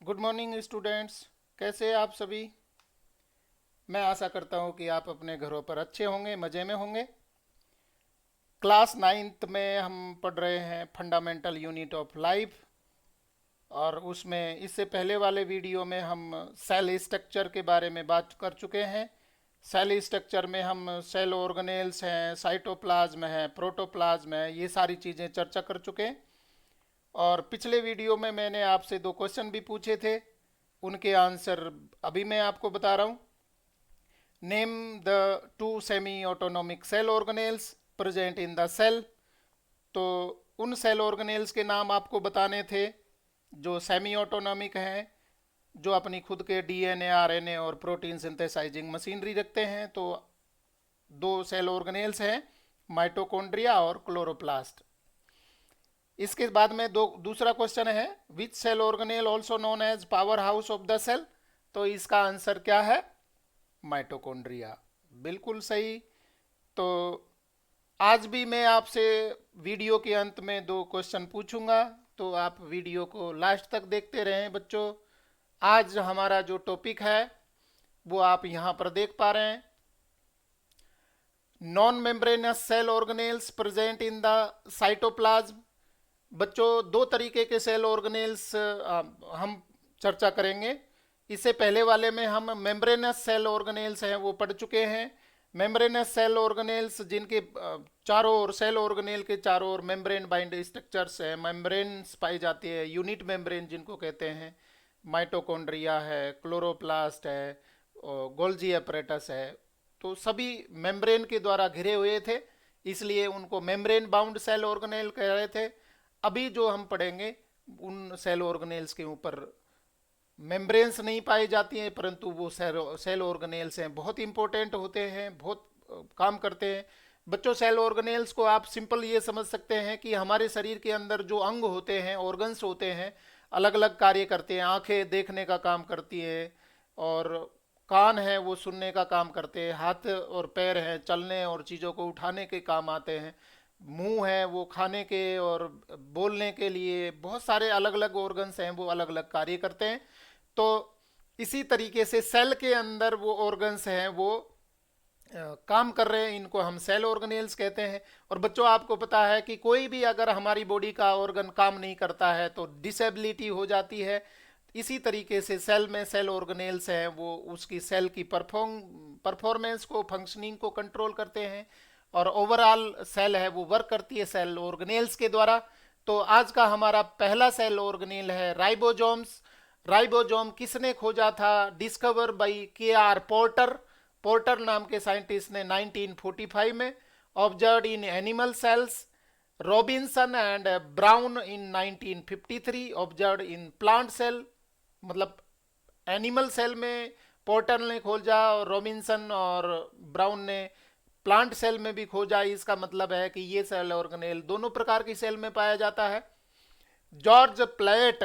Good morning students. कैसे हैं आप सभी। मैं आशा करता हूं कि आप अपने घरों पर अच्छे होंगे, मज़े में होंगे। क्लास नाइन्थ में हम पढ़ रहे हैं फंडामेंटल यूनिट ऑफ लाइफ। और उसमें इससे पहले वाले वीडियो में हम सेल स्ट्रक्चर के बारे में बात कर चुके हैं। सेल स्ट्रक्चर में हम सेल ऑर्गेनेल्स हैं, साइटोप्लाज्म है, प्रोटोप्लाज्म है, ये सारी चीज़ें चर्चा कर चुके हैं। और पिछले वीडियो में मैंने आपसे दो क्वेश्चन भी पूछे थे, उनके आंसर अभी मैं आपको बता रहा हूँ। Name the two semi autonomic cell organelles present in the cell. तो उन सेल ऑर्गेनेल्स के नाम आपको बताने थे जो सेमी ऑटोनोमिक हैं, जो अपनी खुद के डीएनए, आरएनए और प्रोटीन सिंथेसाइजिंग मशीनरी रखते हैं। तो दो सेल ऑर्गेनेल्स हैं, माइटोकॉन्ड्रिया और क्लोरोप्लास्ट। इसके बाद में दूसरा क्वेश्चन है, which cell organelle also known as power house of the cell. तो इसका आंसर क्या है? माइटोकॉन्ड्रिया। बिल्कुल सही। तो आज भी मैं आपसे वीडियो के अंत में दो क्वेश्चन पूछूंगा, तो आप वीडियो को लास्ट तक देखते रहें बच्चों। आज हमारा जो टॉपिक है वो आप यहाँ पर देख पा रहे हैं, non membranous cell organelles present in the cytoplasm. बच्चों, दो तरीके के सेल ऑर्गेनेल्स हम चर्चा करेंगे। इससे पहले वाले में हम मेम्ब्रेनस सेल ऑर्गेनेल्स हैं वो पढ़ चुके हैं। मेम्ब्रेनस सेल ऑर्गेनेल्स जिनके चारों ओर, सेल ऑर्गेनेल के चारों ओर मेम्ब्रेन बाइंड स्ट्रक्चर्स है, मेम्ब्रेन्स पाई जाती है, यूनिट मेम्ब्रेन जिनको कहते हैं। माइटोकॉन्ड्रिया है, क्लोरोप्लास्ट है, गोल्जी अपरेटस है। तो सभी मेम्ब्रेन के द्वारा घिरे हुए थे, इसलिए उनको मेम्ब्रेन बाउंड सेल ऑर्गेनेल कह रहे थे। अभी जो हम पढ़ेंगे उन सेल ऑर्गेनेल्स के ऊपर मेम्ब्रेन्स नहीं पाई जाती हैं, परंतु वो सेल ऑर्गेनेल्स हैं, बहुत इंपॉर्टेंट होते हैं, बहुत काम करते हैं। बच्चों, सेल ऑर्गेनेल्स को आप सिंपल ये समझ सकते हैं कि हमारे शरीर के अंदर जो अंग होते हैं, ऑर्गन्स होते हैं, अलग अलग कार्य करते हैं। आंखें देखने का काम करती है, और कान है वो सुनने का काम करते हैं, हाथ और पैर हैं चलने और चीज़ों को उठाने के काम आते हैं, मुंह है वो खाने के और बोलने के लिए, बहुत सारे अलग अलग ऑर्गन्स हैं वो अलग अलग कार्य करते हैं। तो इसी तरीके से सेल के अंदर वो ऑर्गन्स हैं वो काम कर रहे हैं, इनको हम सेल ऑर्गेनेल्स कहते हैं। और बच्चों, आपको पता है कि कोई भी अगर हमारी बॉडी का ऑर्गन काम नहीं करता है तो डिसेबिलिटी हो जाती है। इसी तरीके से सेल में सेल ऑर्गेनेल्स हैं वो उसकी सेल की परफॉर्मेंस को, फंक्शनिंग को कंट्रोल करते हैं, और ओवरऑल सेल है वो वर्क करती है सेल ऑर्गेनेल्स के द्वारा। तो आज का हमारा पहला सेल ऑर्गेनेल है राइबोसोम्स। राइबोसोम किसने खोजा था? Discover by K R. Porter. Porter नाम के साइंटिस्ट ने 1945 में। Observe in animal cells. Robinson and Brown in 1953 observe in plant cell. मतलब एनिमल सेल में पोर्टर ने खोजा, और रॉबिन्सन और ब्राउन ने प्लांट सेल में भी खोजा। इसका मतलब है कि ये सेल ऑर्गेनेल दोनों प्रकार की सेल में पाया जाता है। George plate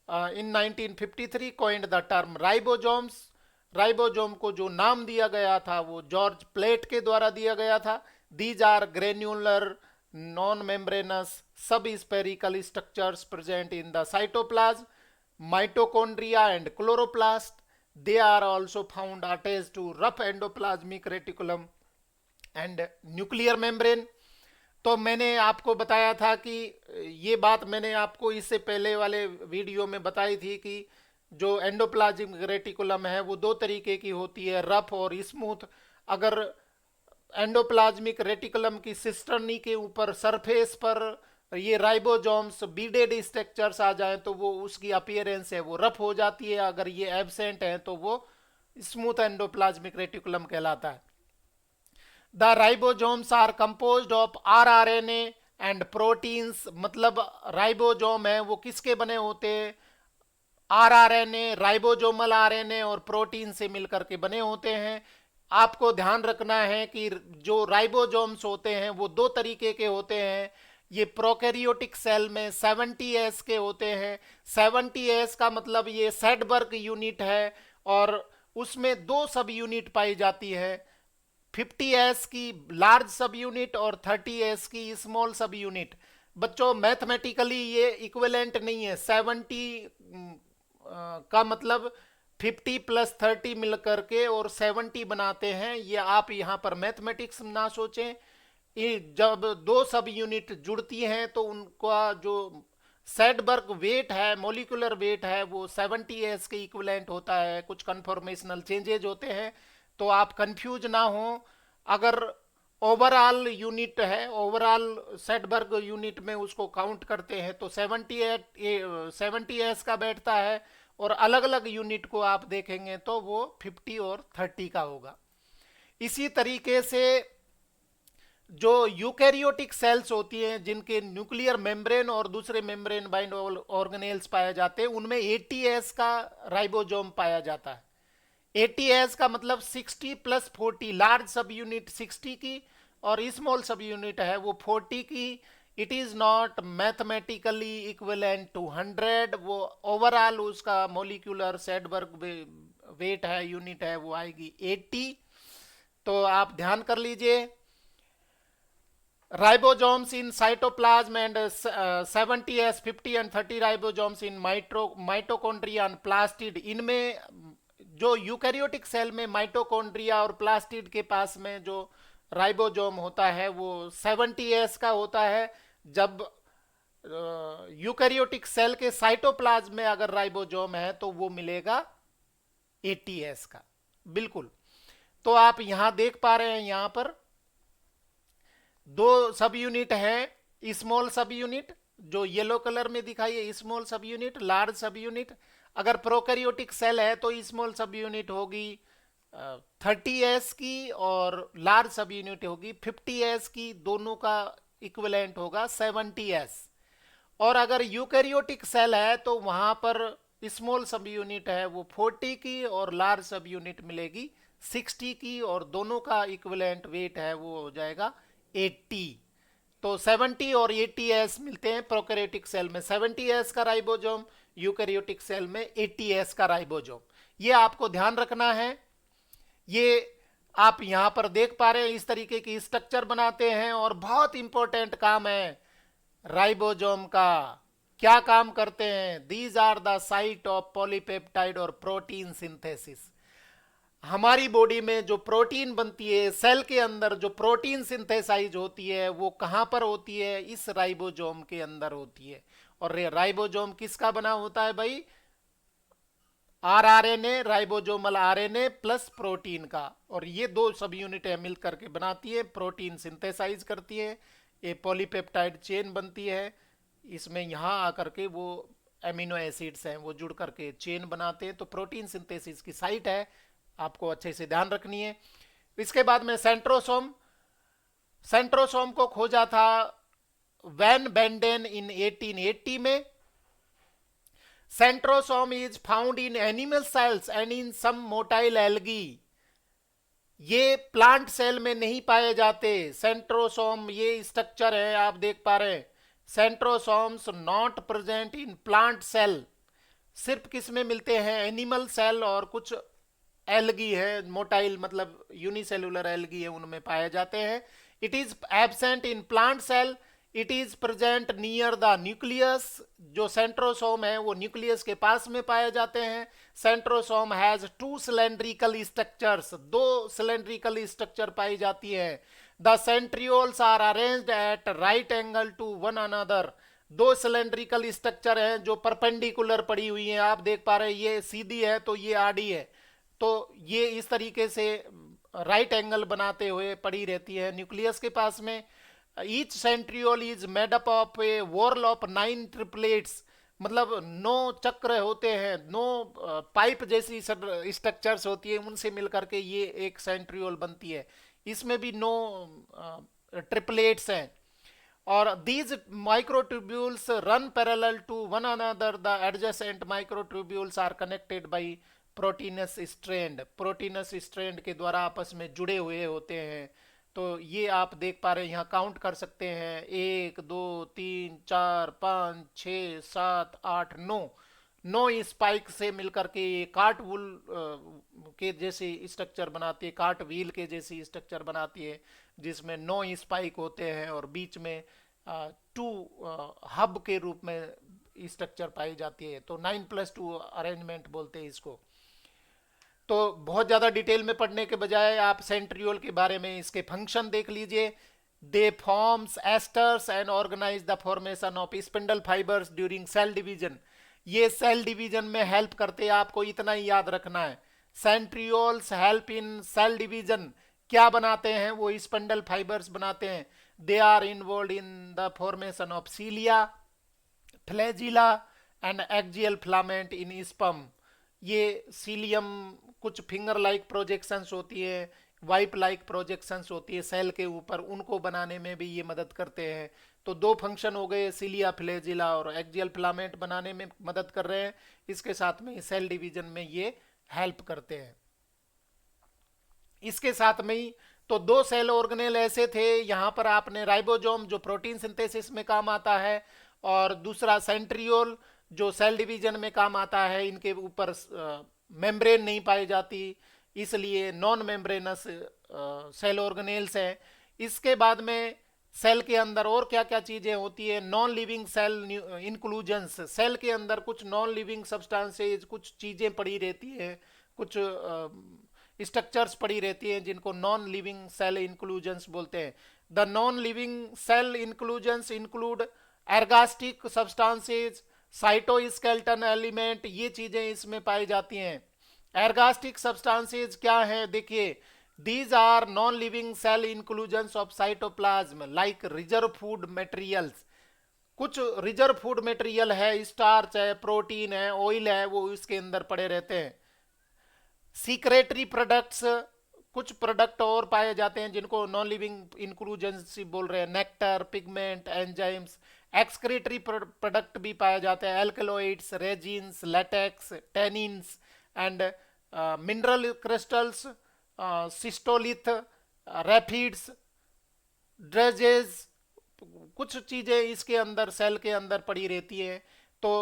in 1953 coined the term ribosomes. Ribosome को जो नाम दिया गया था वो जॉर्ज प्लेट के द्वारा दिया गया था। These are granular non membranous sub spherical structures present in the cytoplasm, mitochondria and chloroplast. they are also found attached to rough endoplasmic reticulum and nuclear membrane. तो मैंने आपको बताया था कि ये बात मैंने आपको इससे पहले वाले वीडियो में बताई थी कि जो एंडोप्लाज्मिक रेटिकुलम है वो दो तरीके की होती है, रफ और स्मूथ। अगर एंडोप्लाज्मिक रेटिकुलम की सिस्टर्नी के ऊपर सरफेस पर ये राइबोसोम्स बीडेड स्ट्रक्चर्स आ जाए तो वो उसकी अपीयरेंस है वो रफ हो जाती है। अगर ये एब्सेंट है तो वो स्मूथ एंडोप्लाज्मिक रेटिकुलम कहलाता है। The ribosomes are composed of rRNA and proteins. मतलब राइबोसोम है वो किसके बने होते हैं? आरआरएनए, राइबोसोमल आरएनए और प्रोटीन से मिलकर के बने होते हैं। आपको ध्यान रखना है कि जो राइबोसोम्स होते हैं वो दो तरीके के होते हैं। ये प्रोकैरियोटिक सेल में 70S के होते हैं। 70S का मतलब ये सेडबर्ग यूनिट है, और उसमें दो सब यूनिट पाई जाती है, 50S की लार्ज सब यूनिट और 30S की स्मॉल सब यूनिट। बच्चों, मैथमेटिकली ये इक्विवेलेंट नहीं है। 70 का मतलब 50 प्लस 30 मिल करके और 70 बनाते हैं। ये आप यहाँ पर मैथमेटिक्स ना सोचें। ये जब दो सब यूनिट जुड़ती हैं तो उनका जो सैडबर्ग वेट है, मोलिकुलर वेट है, वो 70s के इक्विवेलेंट होता है। कुछ कन्फॉर्मेशनल चेंजेज होते हैं, तो आप कंफ्यूज ना हो। अगर ओवरऑल यूनिट है, ओवरऑल सेटबर्ग यूनिट में उसको काउंट करते हैं तो 70s का बैठता है, और अलग अलग यूनिट को आप देखेंगे तो वो 50 और 30 का होगा। इसी तरीके से जो यूकैरियोटिक सेल्स होती हैं जिनके न्यूक्लियर मेम्ब्रेन और दूसरे मेम्ब्रेन बाइंड ऑर्गेनेल्स पाए जाते हैं, उनमें 80s का राइबोसोम पाया जाता है। 80s का मतलब 60 प्लस 40, लार्ज सब यूनिट 60 की और स्मॉल सब यूनिट है वो 40 की। It is not mathematically equivalent to 100। वो ओवरऑल उसका मोलिकुलर सेडबर्ग वेट है, यूनिट है, वो आएगी 80। तो आप ध्यान कर लीजिए, ribosomes in cytoplasm and 70s, 50 and 30 ribosomes in mitochondria and plastid। इनमें जो यूकैरियोटिक सेल में माइटोकॉन्ड्रिया और प्लास्टिड के पास में जो राइबोसोम होता है वो 70s का होता है। जब यूकैरियोटिक सेल के साइटोप्लाज्म में अगर राइबोसोम है तो वो मिलेगा 80s का। बिल्कुल। तो आप यहां देख पा रहे हैं, यहां पर दो सब यूनिट है। स्मॉल सब यूनिट जो येलो कलर में दिखाई है, स्मॉल सब यूनिट, लार्ज सब यूनिट। अगर प्रोकैरियोटिक सेल है तो स्मॉल सब यूनिट होगी 30s की और लार्ज सब यूनिट होगी 50s की। दोनों का इक्विवेलेंट होगा 70s। और अगर यूकैरियोटिक सेल है तो वहां पर स्मॉल सब यूनिट है वो 40 की और लार्ज सब यूनिट मिलेगी 60 की, और दोनों का इक्विवेलेंट वेट है वो हो जाएगा 80। तो 70 और 80s मिलते हैं। प्रोकैरियोटिक सेल में 70s का राइबोसोम, यूकैरियोटिक सेल में 80s का राइबोसोम। ये आपको ध्यान रखना है। ये आप यहां पर देख पा रहे हैं, इस तरीके की स्ट्रक्चर बनाते हैं। और बहुत इंपॉर्टेंट काम है राइबोसोम का। क्या काम करते हैं? These are the site of polypeptide और प्रोटीन सिंथेसिस। हमारी बॉडी में जो प्रोटीन बनती है, सेल के अंदर जो प्रोटीन सिंथेसाइज होती है, वो कहाँ पर होती है? इस राइबोसोम के अंदर होती है। और राइबोसोम किसका बना होता है भाई? RRNA, ribosomal RNA plus protein का। और ये दो सब यूनिटें मिल करके बनाती है, प्रोटीन सिंथेसाइज करती है, ये पॉलीपेप्टाइड चेन बनती है। इसमें यहाँ आकर के वो एमिनो एसिड्स हैं वो जुड़ करके चेन बनाते हैं। तो प्रोटीन सिंथेसिस की साइट है, आपको अच्छे से ध्यान रखनी है। इसके बाद में सेंट्रोसोम। सेंट्रोसोम को खोजा था वैन बेंडेन इन 1880 में। Centrosome is found in animal cells and in some motile algae. ये प्लांट सेल में नहीं पाए जाते। सेंट्रोसोम ये स्ट्रक्चर है, आप देख पा रहे हैं। Centrosomes not present in plant cell. सिर्फ किस में मिलते हैं? एनिमल सेल और कुछ एल्गी है, मोटाइल मतलब यूनिसेलुलर एल्गी है, उनमें पाए जाते हैं। It is absent in plant cell. It is present near the nucleus. जो सेंट्रोसोम है वो न्यूक्लियस के पास में पाए जाते हैं। Centrosome has two cylindrical structures. दो सिलेंड्रिकल स्ट्रक्चर पाई जाती है। The centrioles are arranged at right angle to one another. दो सिलेंड्रिकल स्ट्रक्चर हैं जो परपेंडिकुलर पड़ी हुई हैं, आप देख पा रहे हैं। ये सीधी है तो ये आड़ी है, तो ये इस तरीके से राइट एंगल बनाते हुए पड़ी रहती है न्यूक्लियस के पास में। Each centriole is made up of a whorl of 9 triplets. मतलब 9 चक्र होते हैं, 9 पाइप जैसी स्ट्रक्चर्स होती है, उनसे मिलकर के ये एक सेंट्रियोल बनती है। इसमें भी 9 ट्रिपलेट्स हैं। और these microtubules run parallel to one another. The adjacent microtubules are connected by proteins strand. Proteins strand के द्वारा आपस में जुड़े हुए होते हैं। तो ये आप देख पा रहे हैं, यहाँ काउंट कर सकते हैं 1 2 3 4 5 6 7 8 9। 9 स्पाइक से मिलकर के ये कार्ट वूल के जैसी स्ट्रक्चर बनाती है, कार्ट व्हील के जैसी स्ट्रक्चर बनाती है, जिसमें 9 स्पाइक होते हैं और बीच में 2 हब के रूप में स्ट्रक्चर पाई जाती है, तो 9+2 अरेंजमेंट बोलते हैं इसको। तो बहुत ज़्यादा डिटेल में पढ़ने के बजाय आप सेंट्रियोल के बारे में इसके फंक्शन देख लीजिए। They forms asters and organize the formation of spindle fibers during cell division. ये सेल डिवीजन में हेल्प करते हैं, आपको इतना ही याद रखना है। Centrioles help in cell division. क्या बनाते हैं? वो स्पिंडल फाइबर्स बनाते हैं। They are involve in the formation of cilia, flagella and axial filament in sperm. ये सीलियम, कुछ फिंगर लाइक प्रोजेक्शंस होती है, वाइप लाइक प्रोजेक्शंस होती है सेल के ऊपर, उनको बनाने में भी ये मदद करते हैं। तो दो फंक्शन हो गए, सीलिया, फ्लैजिला और एक्जियल फिलामेंट बनाने में मदद कर रहे हैं। इसके साथ में सेल डिवीजन में ये हेल्प करते हैं। इसके साथ में ही तो दो सेल ऑर्गेनेल ऐसे थे, यहाँ पर आपने राइबोसोम जो प्रोटीन सिंथेसिस में काम आता है, और दूसरा सेंट्रियोल जो सेल डिवीजन में काम आता है। इनके ऊपर मेम्ब्रेन नहीं पाई जाती, इसलिए नॉन मेम्ब्रेनस सेल ऑर्गेनेल्स हैं। इसके बाद में सेल के अंदर और क्या क्या चीज़ें होती है? Non living cell inclusions. Cell के अंदर कुछ नॉन लिविंग सब्सटेंसेज, कुछ चीज़ें पड़ी रहती हैं, कुछ स्ट्रक्चर्स पड़ी रहती हैं, जिनको नॉन लिविंग सेल इंक्लूजन्स बोलते हैं। The non living cell inclusions include ergastic substances, cytoskeleton element, ये चीज़ें इसमें पाई जाती हैं। एर्गास्टिक सब्सटेंसेज क्या है? देखिए, these are non-living cell inclusions of cytoplasm like reserve food materials। कुछ रिजर्व फूड मटेरियल है, स्टार्च है, प्रोटीन है, ऑयल है, वो इसके अंदर पड़े रहते हैं। सीक्रेटरी प्रोडक्ट्स, कुछ प्रोडक्ट और पाए जाते हैं जिनको नॉन लिविंग इंक्लूजन्स बोल रहे हैं, nectar, pigment, enzymes. Excretory product भी पाए जाते हैं, alkaloids, resins, latex, tannins and mineral crystals, cystolith, raphides, druses, कुछ चीज़ें इसके अंदर सेल के अंदर पड़ी रहती है। तो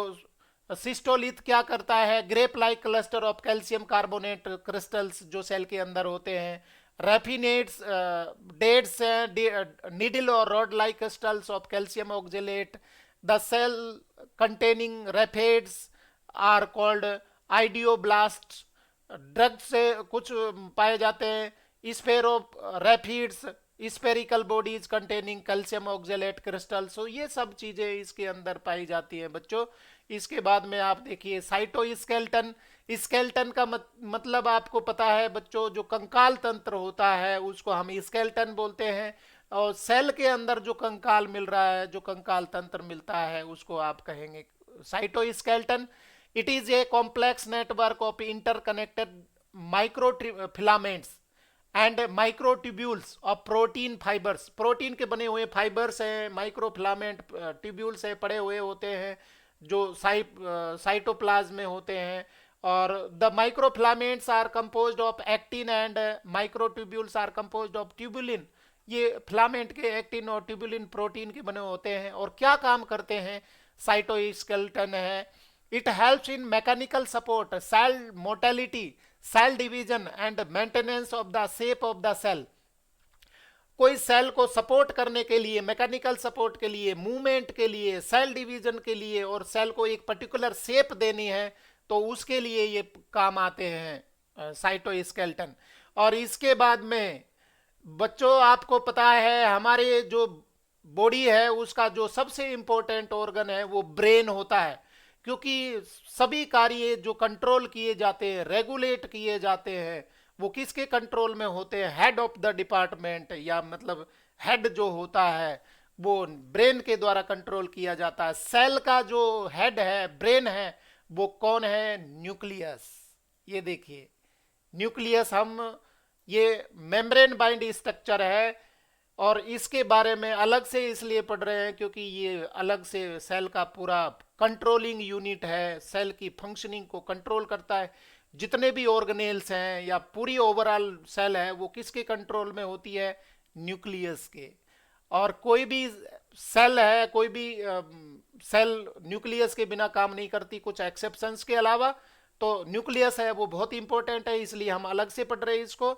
सिस्टोलिथ क्या करता है? Grape like cluster of calcium carbonate crystals जो सेल के अंदर होते हैं। रैफिनेट्स डेट्स नीडल और rod like crystals of calcium oxalate. The cell containing raphides are called idioblast. ड्रग से कुछ पाए जाते हैं, sphero raphides, spherical bodies containing calcium oxalate crystals. तो ये सब चीज़ें इसके अंदर पाई जाती हैं बच्चों। इसके बाद में आप देखिए साइटोस्केलेटन। स्केलेटन का मतलब आपको पता है बच्चों, जो कंकाल तंत्र होता है उसको हम स्केलेटन बोलते हैं, और सेल के अंदर जो कंकाल मिल रहा है, जो कंकाल तंत्र मिलता है, उसको आप कहेंगे cytoskeleton. It is a complex network of interconnected microfilaments and microtubules of protein fibres. Protein के बने हुए फाइबर्स हैं, माइक्रोफिलामेंट ट्यूब्यूल्स है, पड़े हुए होते हैं, जो साइटोप्लाज्म में होते हैं। और the microfilaments are composed of actin and microtubules are composed of tubulin. ये फिलामेंट के एक्टिन और ट्यूबुलिन प्रोटीन के बने होते हैं। और क्या काम करते हैं? साइटोस्केलेटन है। It helps in mechanical support, cell motility, cell division and maintenance of the shape of the cell. कोई सेल को सपोर्ट करने के लिए, मैकेनिकल सपोर्ट के लिए, मूवमेंट के लिए, सेल डिवीजन के लिए, और सेल को एक पर्टिकुलर शेप देनी है, तो उसके लिए ये काम आते हैं साइटोस्केलेटन। और इसके बाद में बच्चों आपको पता है, हमारे जो बॉडी है उसका जो सबसे इंपॉर्टेंट ऑर्गन है वो ब्रेन होता है, क्योंकि सभी कार्य जो कंट्रोल किए जाते हैं, रेगुलेट किए जाते हैं, वो किसके कंट्रोल में होते हैं? हेड ऑफ द डिपार्टमेंट, या मतलब हेड जो होता है वो ब्रेन के द्वारा कंट्रोल किया जाता है। सेल का जो हेड है, ब्रेन है, वो कौन है? न्यूक्लियस। ये देखिए, न्यूक्लियस हम ये मेम्ब्रेन बाइंड स्ट्रक्चर है, और इसके बारे में अलग से इसलिए पढ़ रहे हैं क्योंकि ये अलग से सेल का पूरा कंट्रोलिंग यूनिट है, सेल की फंक्शनिंग को कंट्रोल करता है। जितने भी ऑर्गेनेल्स हैं या पूरी ओवरऑल सेल है, वो किसके कंट्रोल में होती है? न्यूक्लियस के। और कोई भी सेल है, कोई भी सेल न्यूक्लियस के बिना काम नहीं करती, कुछ एक्सेप्शंस के अलावा। तो न्यूक्लियस है वो बहुत इंपॉर्टेंट है, इसलिए हम अलग से पढ़ रहे हैं इसको।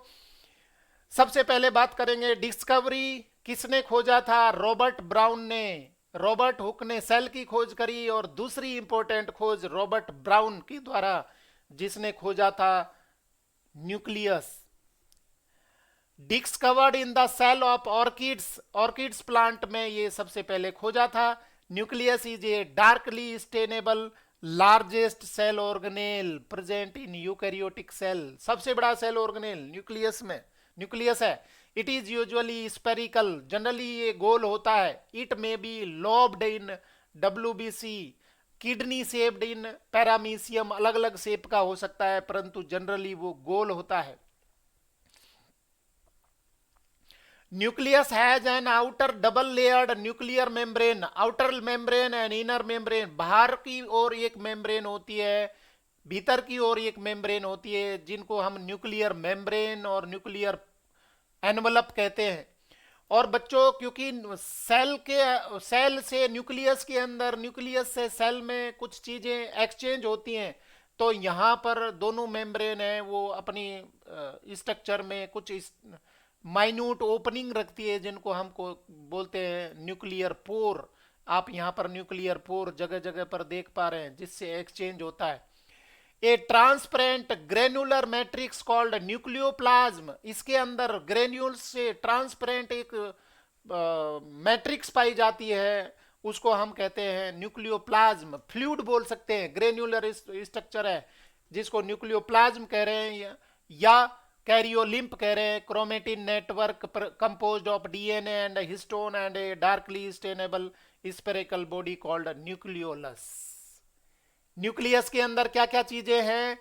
सबसे पहले बात करेंगे डिस्कवरी किसने खोजा था? रॉबर्ट ब्राउन ने रॉबर्ट हुक ने सेल की खोज करी, और दूसरी इंपॉर्टेंट खोज रॉबर्ट ब्राउन के द्वारा, जिसने खोजा था nucleus. Discovered in the cell of orchids, orchids plant में ये सबसे पहले खोजा था। Nucleus is a darkly stainable largest cell organelle present in eukaryotic cell. सबसे बड़ा सेल ऑर्गेनेल न्यूक्लियस में न्यूक्लियस है। It is usually spherical, generally ये गोल होता है। It may be lobed in WBC, kidney shaped in paramecium, अलग अलग शेप का हो सकता है, परंतु जनरली वो गोल होता है। Nucleus has an outer double layered nuclear membrane, outer membrane and inner membrane. बाहर की ओर एक मेम्ब्रेन होती है, भीतर की ओर एक मेम्ब्रेन होती है, जिनको हम न्यूक्लियर मेम्ब्रेन और न्यूक्लियर एनवलप कहते हैं। और बच्चों, क्योंकि सेल से न्यूक्लियस के अंदर, न्यूक्लियस से सेल में कुछ चीजें एक्सचेंज होती हैं, तो यहाँ पर दोनों मेम्ब्रेन है वो अपनी स्ट्रक्चर में कुछ माइन्यूट ओपनिंग रखती है, जिनको हमको बोलते हैं न्यूक्लियर पोर। आप यहाँ पर न्यूक्लियर पोर जगह जगह पर देख पा रहे हैं, जिससे एक्सचेंज होता है। ए transparent granular matrix called nucleoplasm, इसके अंदर ग्रेन्यूल्स से ट्रांसपेरेंट एक मैट्रिक्स पाई जाती है, उसको हम कहते हैं न्यूक्लियोप्लाज्म। फ्लूइड बोल सकते हैं, ग्रेन्युलर स्ट्रक्चर है जिसको न्यूक्लियोप्लाज्म कह रहे हैं या कैरियोलिम्प कह रहे हैं। Chromatin network composed of DNA and histone and A darkly stainable spherical body called nucleolus. Nucleus के अंदर क्या क्या चीजें हैं?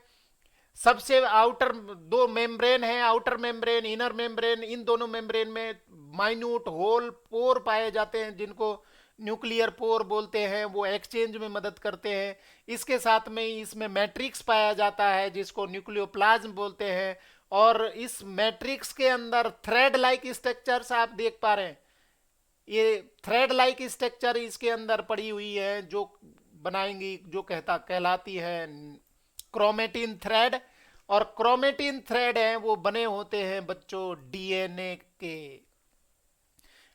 सबसे आउटर दो मेम्ब्रेन है, आउटर मेम्ब्रेन, इनर मेम्ब्रेन। इन दोनों मेम्ब्रेन में माइन्यूट होल पोर पाए जाते हैं, जिनको न्यूक्लियर पोर बोलते हैं। वो एक्सचेंज में मदद करते हैं। इसके साथ में इसमें मैट्रिक्स पाया जाता है, जिसको न्यूक्लियोप्लाज्म बोलते हैं। और इस मैट्रिक्स के अंदर थ्रेड लाइक स्ट्रक्चर्स आप देख पा रहे हैं। ये थ्रेड लाइक स्ट्रक्चर इसके अंदर पड़ी हुई है, जो बनाएंगी, जो कहलाती है क्रोमेटिन थ्रेड। और क्रोमेटिन थ्रेड है वो बने होते हैं बच्चों डीएनए के।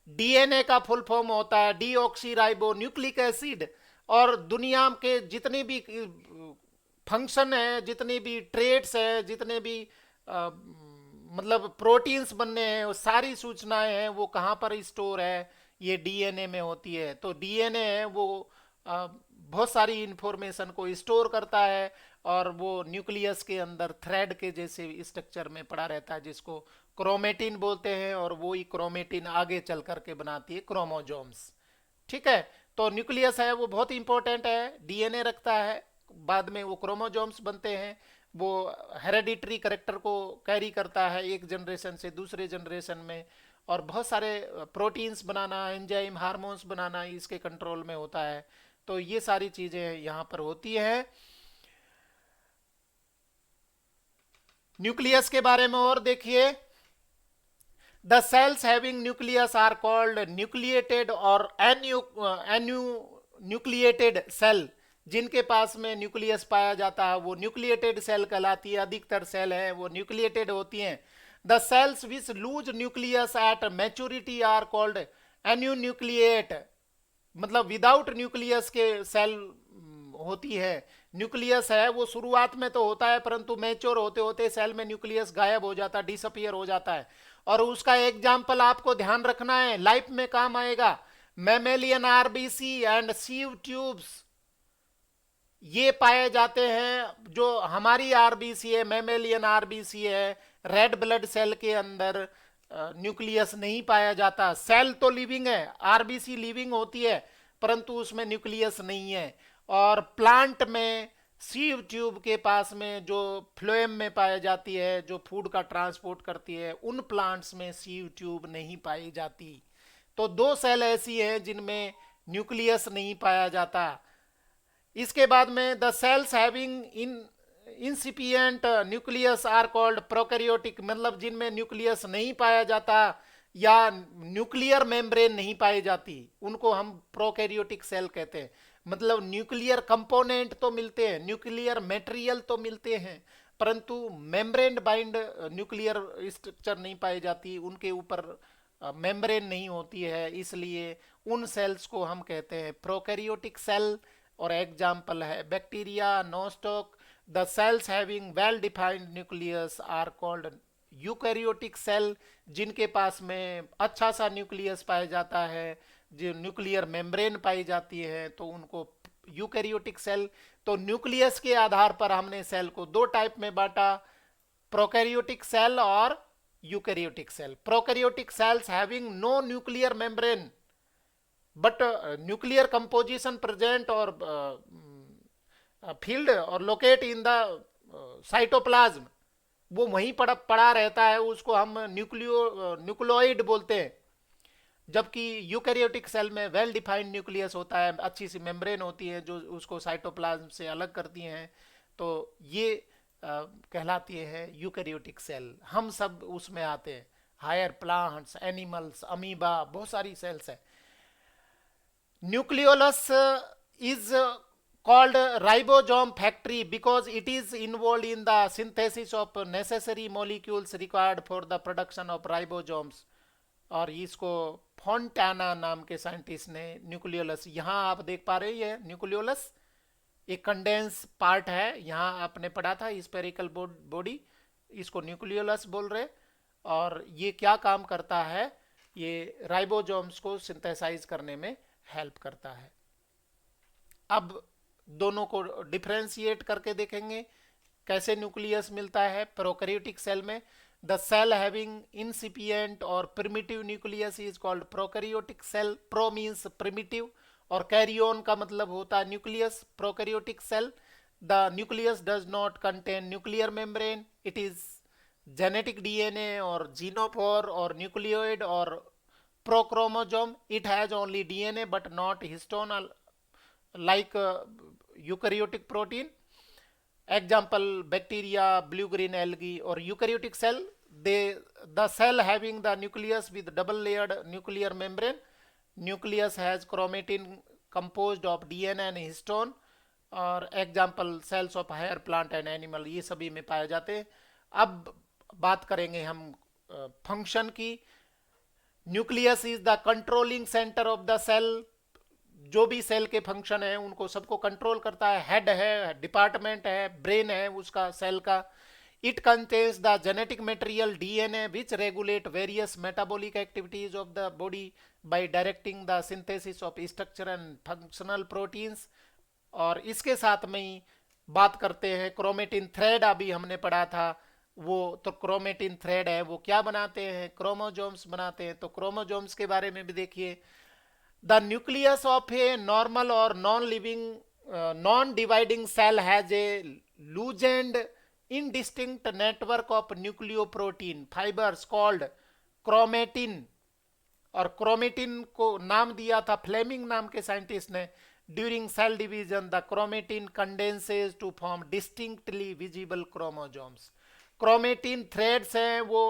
डीएनए का फुल फॉर्म होता है डीऑक्सीराइबो न्यूक्लिक एसिड। और दुनिया के जितने भी फंक्शन है, जितने भी ट्रेट्स है, जितने भी मतलब प्रोटीन्स बनने हैं, वो सारी सूचनाएं हैं वो कहाँ पर स्टोर है? ये डीएनए में होती है। तो डीएनए है वो बहुत सारी इंफॉर्मेशन को स्टोर करता है, और वो न्यूक्लियस के अंदर थ्रेड के जैसे स्ट्रक्चर में पड़ा रहता है, जिसको क्रोमेटिन बोलते हैं। और वो ही क्रोमेटिन आगे चल करके बनाती है क्रोमोजोम्स। ठीक है, तो न्यूक्लियस है वो बहुत इंपॉर्टेंट है, डीएनए रखता है, बाद में वो क्रोमोजोम्स बनते हैं। वो हेरेडिटरी करेक्टर को कैरी करता है एक जनरेशन से दूसरे जनरेशन में। और बहुत सारे प्रोटीन्स बनाना, एंजाइम, हार्मोन्स बनाना इसके कंट्रोल में होता है। तो ये सारी चीजें यहाँ पर होती हैं। न्यूक्लियस के बारे में और देखिए। The cells having nucleus are called nucleated और न्यूक्लिएटेड सेल। जिनके पास में न्यूक्लियस पाया जाता है वो न्यूक्लिएटेड सेल कहलाती है। अधिकतर सेल है वो न्यूक्लिएटेड होती हैं। The cells which lose nucleus at maturity are called enucleate, मतलब विदाउट न्यूक्लियस के सेल होती है। न्यूक्लियस है वो शुरुआत में तो होता है, परंतु मैच्योर होते होते सेल में न्यूक्लियस गायब हो जाता है, डिसअपियर हो जाता है। और उसका एग्जाम्पल आपको ध्यान रखना है, लाइफ में काम आएगा। Mammalian RBC and sieve tubes ये पाए जाते हैं। जो हमारी आरबीसी है, मैमेलियन आरबीसी है, रेड ब्लड सेल के अंदर न्यूक्लियस नहीं पाया जाता। सेल तो लिविंग है, आरबीसी लिविंग होती है, परंतु उसमें न्यूक्लियस नहीं है। और प्लांट में सीव ट्यूब के पास में जो फ्लोएम में पाई जाती है, जो फूड का ट्रांसपोर्ट करती है, उन प्लांट्स में सीव ट्यूब नहीं पाई जाती। तो दो सेल ऐसी हैं जिनमें न्यूक्लियस नहीं पाया जाता। इसके बाद में the cells having incipient nucleus are called prokaryotic, मतलब जिनमें न्यूक्लियस नहीं पाया जाता या न्यूक्लियर मेम्ब्रेन नहीं पाई जाती, उनको हम प्रोकैरियोटिक सेल कहते हैं। मतलब न्यूक्लियर कंपोनेंट तो मिलते हैं, न्यूक्लियर मटेरियल तो मिलते हैं, परंतु मेम्ब्रेन बाइंड न्यूक्लियर स्ट्रक्चर नहीं पाई जाती। उनके ऊपर मेम्ब्रेन नहीं होती है, इसलिए उन सेल्स को हम कहते हैं प्रोकैरियोटिक सेल। और एग्जाम्पल है bacteria, Nostoc. The cells having well defined nucleus are called eukaryotic cell. जिनके पास में अच्छा सा न्यूक्लियस पाया जाता है, जो न्यूक्लियर मेम्ब्रेन पाई जाती है, तो उनको यूकैरियोटिक सेल। तो न्यूक्लियस के आधार पर हमने सेल को दो टाइप में बांटा, प्रोकैरियोटिक सेल और eukaryotic cell. Prokaryotic cells having no nuclear membrane but nuclear composition present और फील्ड और लोकेट इन द साइटोप्लाज्म, वो वहीं पड़ा रहता है, उसको हम न्यूक्लियोइड बोलते हैं। जबकि यूकैरियोटिक सेल में वेल डिफाइंड न्यूक्लियस होता है, अच्छी सी मेम्ब्रेन होती है जो उसको साइटोप्लाज्म से अलग करती हैं। तो ये कहलाती है यूकैरियोटिक सेल। हम सब उसमें आते हैं, हायर प्लांट्स, एनिमल्स, अमीबा, बहुत सारी सेल्स हैं। Nucleolus is called ribosome factory because it is involved in the synthesis of necessary molecules required for the production of ribosomes। और इसको फोंटाना नाम के साइंटिस्ट ने न्यूक्लियोलस, यहाँ आप देख पा रहे हैं न्यूक्लियोलस एक कंडेंस पार्ट है, यहाँ आपने पढ़ा था स्पेरिकल बॉडी, इसको न्यूक्लियोलस बोल रहे। और ये क्या काम करता है, ये राइबोसोम्स को सिंथेसाइज करने में हेल्प करता है। अब दोनों को डिफरेंशिएट करके देखेंगे कैसे न्यूक्लियस मिलता है प्रोकैरियोटिक सेल में। द सेल हैविंग इंसिपिएंट और primitive nucleus is called prokaryotic cell. Pro means primitive और कैरियोन का मतलब होता है nucleus. Prokaryotic cell, the nucleus does not contain nuclear membrane, it is genetic DNA और जीनोफोर और nucleoid और prochromosome. It has only DNA but not histone like eukaryotic protein। Example bacteria, blue green algae। or eukaryotic cell, the cell having the nucleus with double layered nuclear membrane। nucleus has chromatin composed of DNA and histone। और example cells of higher plant and animal, ये सभी में पाए जाते हैं। अब बात करेंगे हम फंक्शन की। Nucleus is the controlling centre of the cell. जो भी सेल के फंक्शन है उनको सबको कंट्रोल करता है। हेड है, डिपार्टमेंट है, ब्रेन है उसका, सेल का। It contains the genetic material DNA which regulate various metabolic activities of the body by directing the synthesis of structure and functional proteins. और इसके साथ में ही बात करते हैं क्रोमेटिन थ्रेड, अभी हमने पढ़ा था वो। तो क्रोमेटिन थ्रेड है वो क्या बनाते हैं, क्रोमोजोम्स बनाते हैं। तो क्रोमोजोम्स के बारे में भी देखिए। The nucleus of a normal or non-living, non-dividing cell has a loosened, indistinct network of nucleoprotein fibers called chromatin। और क्रोमेटिन को नाम दिया था फ्लेमिंग नाम के साइंटिस्ट ने। During cell division the chromatin condenses to form distinctly visible chromosomes. Chromatin threads हैं वो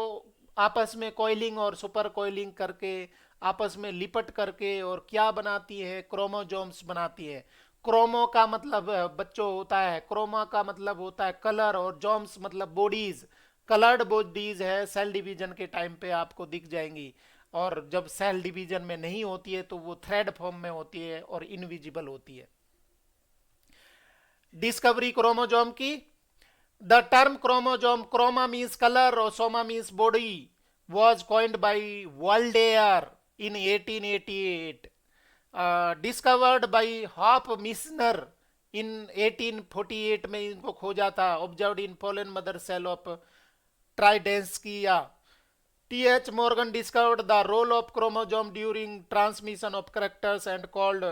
आपस में कोइलिंग और सुपर कोइलिंग करके आपस में लिपट करके और क्या बनाती है, क्रोमोजोम्स बनाती है। क्रोमो का मतलब बच्चों होता है, क्रोमा का मतलब होता है कलर, और जोम्स मतलब बॉडीज। कलर्ड बॉडीज है, सेल डिवीजन के टाइम पे आपको दिख जाएंगी। और जब सेल डिवीजन में नहीं होती है तो वो थ्रेड फॉर्म में होती है और इनविजिबल होती है। डिस्कवरी क्रोमोजोम की। The term chromosome, chroma means colour और soma means body, was coined by Waldeyer in 1888, discovered by Hop Misner in 1848 में इनको खोजा था। observed in pollen mother cell of Tridenskia। T.H. Morgan discovered the role of chromosome during transmission of characters and called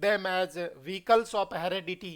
them as vehicles of heredity।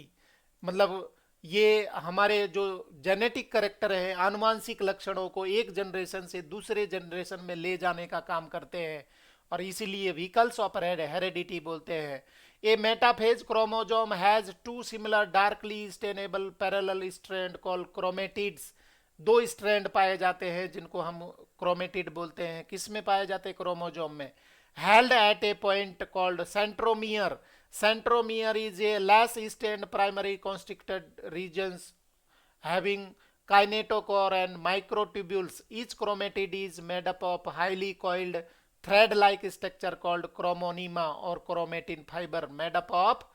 मतलब ये हमारे जो genetic character है, आनुवांशिक लक्षणों को एक जनरेशन से दूसरे जनरेशन में ले जाने का काम करते हैं, और इसीलिए व्हीकल्स ऑफ हेरेडिटी बोलते हैं। A metaphase chromosome has two similar darkly stainable parallel strand called chromatids. दो स्ट्रैंड पाए जाते हैं जिनको हम क्रोमेटिड बोलते हैं। किस में पाए जाते हैं, क्रोमोजोम में। Held at A point called centromere. Centromere is a less extended primary constricted regions having kinetochore and microtubules. Each chromatid is made up of highly coiled thread like structure called chromonema or chromatin fiber made up of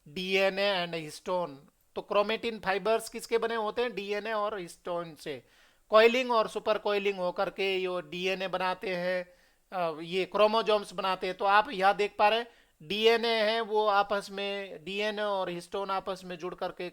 DNA and histone. तो chromatin fibres किसके बने होते हैं? DNA और histone से। Coiling और super coiling होकर के ये डीएनए बनाते हैं, ये क्रोमोजोम्स बनाते हैं। तो आप यहाँ देख पा रहे हैं डीएनए है वो आपस में, डीएनए और हिस्टोन आपस में जुड़ करके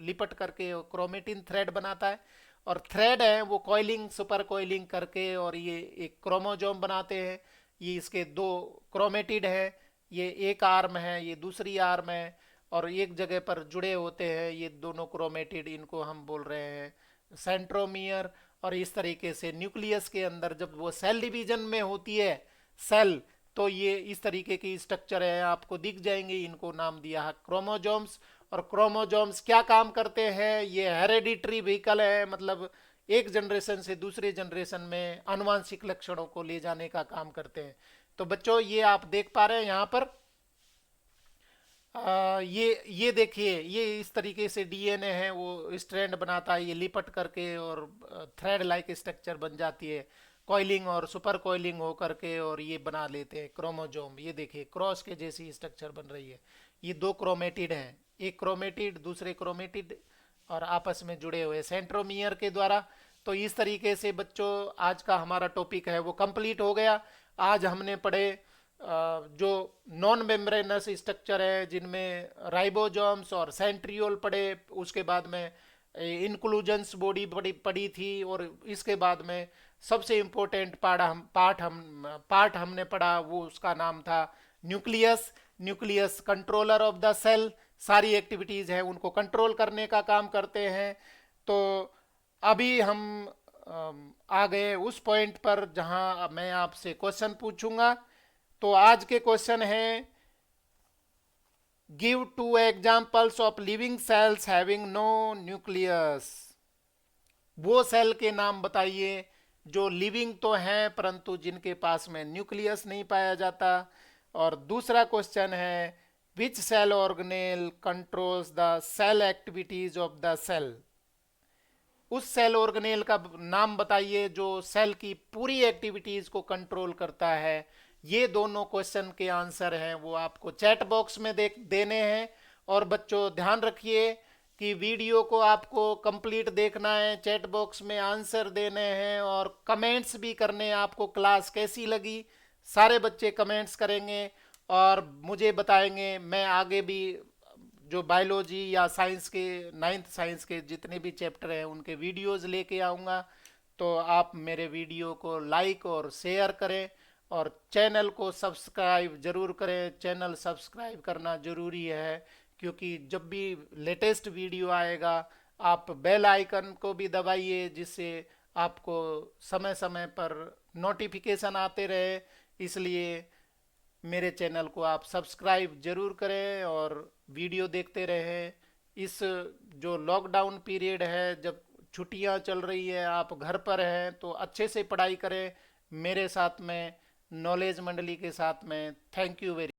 लिपट करके क्रोमेटिन थ्रेड बनाता है, और थ्रेड है वो कॉइलिंग सुपर कॉइलिंग करके और ये एक क्रोमोजोम बनाते हैं। ये इसके दो क्रोमेटिड है, ये एक आर्म है, ये दूसरी आर्म है, और एक जगह पर जुड़े होते हैं ये दोनों क्रोमेटिड, इनको हम बोल रहे हैं सेंट्रोमियर। और इस तरीके से न्यूक्लियस के अंदर जब वो सेल डिवीजन में होती है सेल, तो ये इस तरीके की स्ट्रक्चर है आपको दिख जाएंगे, इनको नाम दिया है क्रोमोजोम्स। और क्रोमोजोम्स क्या काम करते हैं? ये हेरेडिटरी व्हीकल है, मतलब एक जनरेशन से दूसरे जनरेशन में आनुवांशिक लक्षणों को ले जाने का काम करते हैं। तो बच्चों ये आप देख पा रहे हैं यहाँ पर ये देखिए, ये इस तरीके से डीएनए है वो स्ट्रैंड बनाता है, ये लिपट करके और थ्रेड लाइक स्ट्रक्चर बन जाती है, कॉइलिंग और सुपर कॉइलिंग हो करके, और ये बना लेते हैं क्रोमोजोम। ये देखिए क्रॉस के जैसी स्ट्रक्चर बन रही है। ये दो क्रोमेटिड हैं, एक क्रोमेटिड दूसरे क्रोमेटिड और आपस में जुड़े हुए सेंट्रोमियर के द्वारा। तो इस तरीके से बच्चों आज का हमारा टॉपिक है वो कंप्लीट हो गया। आज हमने पढ़े जो नॉन मेम्ब्रेनस स्ट्रक्चर है जिनमें राइबोसोम्स और सेंट्रियोल पढ़े, उसके बाद में इंक्लूजन्स बॉडी पढ़ी पढ़ी थी, और इसके बाद में सबसे इम्पोर्टेंट पार्ट हमने पढ़ा वो उसका नाम था nucleus. Nucleus controller of the cell, सारी एक्टिविटीज़ हैं उनको कंट्रोल करने का काम करते हैं। तो अभी हम आ गए उस पॉइंट पर जहां मैं आपसे क्वेश्चन पूछूंगा। तो आज के क्वेश्चन है give two examples of living cells having no nucleus. वो सेल के नाम बताइए जो लिविंग तो हैं परंतु जिनके पास में न्यूक्लियस नहीं पाया जाता। और दूसरा क्वेश्चन है which cell organelle controls the cell activities of the cell. उस सेल ऑर्गेनेल का नाम बताइए जो सेल की पूरी एक्टिविटीज को कंट्रोल करता है। ये दोनों क्वेश्चन के आंसर हैं वो आपको चैट बॉक्स में देने हैं। और बच्चों ध्यान रखिए कि वीडियो को आपको कंप्लीट देखना है, चैट बॉक्स में आंसर देने हैं और कमेंट्स भी करने हैं आपको क्लास कैसी लगी। सारे बच्चे कमेंट्स करेंगे और मुझे बताएंगे, मैं आगे भी जो बायोलॉजी या साइंस के 9th साइंस के जितने भी चैप्टर हैं उनके वीडियोस लेके आऊँगा। तो आप मेरे वीडियो को लाइक और शेयर करें और चैनल को सब्सक्राइब ज़रूर करें। चैनल सब्सक्राइब करना ज़रूरी है क्योंकि जब भी लेटेस्ट वीडियो आएगा आप बेल आइकन को भी दबाइए जिससे आपको समय समय पर नोटिफिकेशन आते रहे। इसलिए मेरे चैनल को आप सब्सक्राइब जरूर करें और वीडियो देखते रहें। इस जो लॉकडाउन पीरियड है, जब छुट्टियां चल रही है, आप घर पर हैं तो अच्छे से पढ़ाई करें मेरे साथ में, नॉलेज मंडली के साथ में। Thank you very